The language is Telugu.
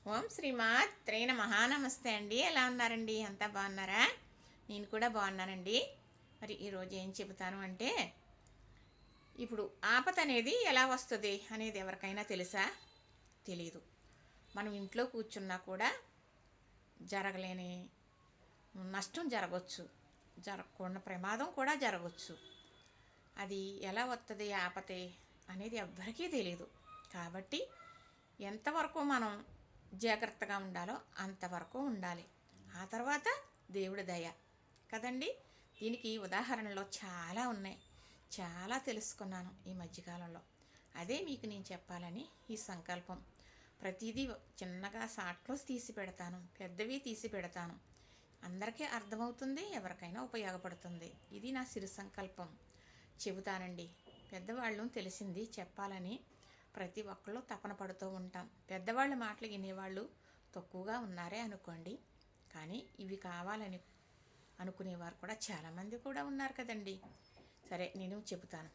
ఓం శ్రీమాత్రే నమః. నమస్తే అండి. ఎలా ఉన్నారండి? అంతా బాగున్నారా? నేను కూడా బాగున్నానండి. మరి ఈరోజు ఏం చెబుతాను అంటే, ఇప్పుడు ఆపద అనేది ఎలా వస్తుంది అనేది ఎవరికైనా తెలుసా? తెలీదు. మనం ఇంట్లో కూర్చున్నా కూడా జరగలేని నష్టం జరగవచ్చు, జరగకుండా ప్రమాదం కూడా జరగవచ్చు. అది ఎలా వస్తుంది ఆపతే అనేది ఎవ్వరికీ తెలీదు. కాబట్టి ఎంతవరకు మనం జాగ్రత్తగా ఉండాలో అంతవరకు ఉండాలి. ఆ తర్వాత దేవుడి దయ కదండి. దీనికి ఉదాహరణలు చాలా ఉన్నాయి. చాలా తెలుసుకున్నాను ఈ మధ్యకాలంలో. అదే మీకు నేను చెప్పాలని ఈ సంకల్పం. ప్రతిదీ చిన్నగా షార్ట్లోస్ తీసి పెడతాను, పెద్దవి తీసి పెడతాను. అందరికీ అర్థమవుతుంది, ఎవరికైనా ఉపయోగపడుతుంది. ఇది నా సిరి సంకల్పం. చెబుతానండి. పెద్దవాళ్ళు తెలిసింది చెప్పాలని ప్రతి ఒక్కళ్ళు తపన పడుతూ ఉంటాం. పెద్దవాళ్ళ మాటలు వినేవాళ్ళు తక్కువగా ఉన్నారే అనుకోండి. కానీ ఇవి కావాలని అనుకునేవారు కూడా చాలామంది కూడా ఉన్నారు కదండి. సరే, నేను చెబుతాను.